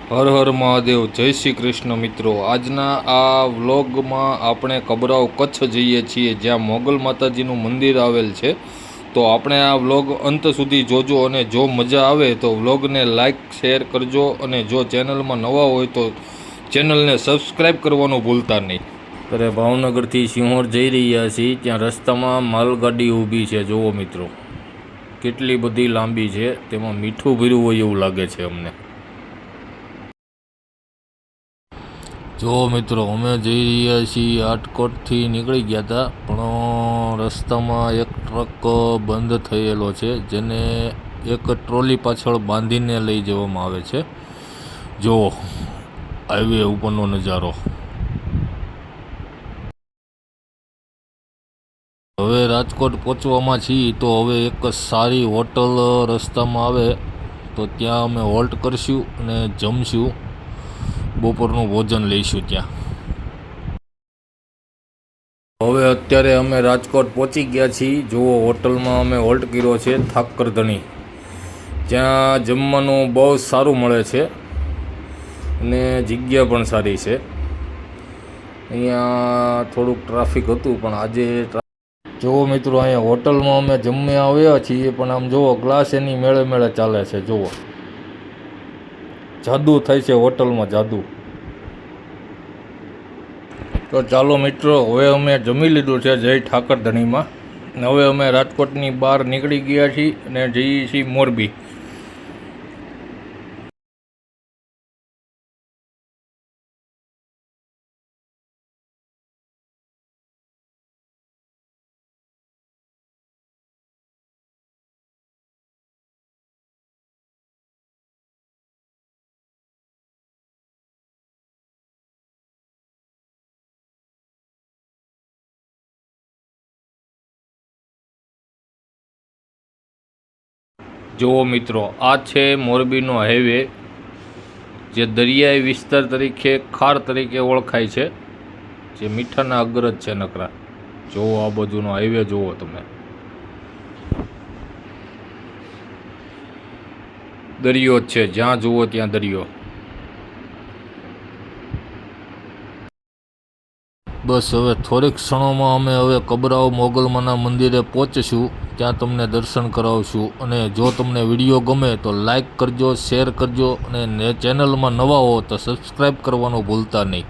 હર હર મહાદેવ, જય શ્રી કૃષ્ણ મિત્રો। આજના આ વ્લોગમાં આપણે કબરાવ કચ્છ જઈએ છીએ, જ્યાં મોગલ માતાજીનું મંદિર આવેલ છે। તો આપણે આ વ્લોગ અંત સુધી જોજો, અને જો મજા આવે તો વ્લોગને લાઈક શેર કરજો, અને જો ચેનલમાં નવા હોય તો ચેનલને સબસ્ક્રાઈબ કરવાનું ભૂલતા નહીં। ત્યારે ભાવનગરથી સિંહોર જઈ રહ્યા છીએ, ત્યાં રસ્તામાં માલગાડી ઊભી છે। જુઓ મિત્રો, કેટલી બધી લાંબી છે, તેમાં મીઠું ભર્યું હોય એવું લાગે છે અમને। જો મિત્રો, અમે જઈ રહ્યા છીએ, આટકોટથી નીકળી ગયા હતા, પણ રસ્તામાં એક ટ્રક બંધ થયેલો છે, જેને એક ટ્રોલી પાછળ બાંધીને લઈ જવામાં આવે છે। જો હાઈવે ઉપરનો નજારો। હવે રાજકોટ પહોંચવામાં છીએ, તો હવે એક સારી હોટલ રસ્તામાં આવે તો ત્યાં અમે હોલ્ટ કરશું અને જમશું, બપોરનું ભોજન લઈશું ત્યાં। હવે અત્યારે અમે રાજકોટ પહોંચી ગયા છીએ। જુઓ, હોટલમાં અમે હોલ્ટ કર્યો છે, ઠાકરધણી। ત્યાં જમવાનું બહુ સારું મળે છે અને જગ્યા પણ સારી છે। અહીંયા થોડુંક ટ્રાફિક હતું, પણ આજે જુઓ મિત્રો, અહીંયા હોટલમાં અમે જમવા આવ્યા છીએ, પણ આમ જુઓ, ગ્લાસ એની મેળે મેળે ચાલે છે। જુઓ, જાદુ થાય છે હોટલમાં, જાદુ। તો ચાલો મિત્રો, હવે અમે જમી લીધું છે જય ઠાકરધણીમાં, અને હવે અમે રાજકોટની બહાર નીકળી ગયા છીએ અને જઈએ છીએ મોરબી। જુઓ મિત્રો, આ છે મોરબીનો હાઈવે, જે દરિયાઈ વિસ્તાર તરીકે, ખાર તરીકે ઓળખાય છે, જે મીઠાના અગ્રજ છે નકરા। જુઓ, આ બાજુનો હાઈવે જુઓ તમે, દરિયો જ છે, જ્યાં જુઓ ત્યાં દરિયો। બસ હવે થોડીક ક્ષણોમાં અમે હવે કબરાવ મોગલમાના મંદિરે પહોંચીશું, ત્યાં તમને દર્શન કરાવશું। અને જો તમને વિડીયો ગમે તો લાઈક કરજો, શેર કરજો, અને ચેનલમાં નવા હો તો સબસ્ક્રાઈબ કરવાનું ભૂલતા નહીં।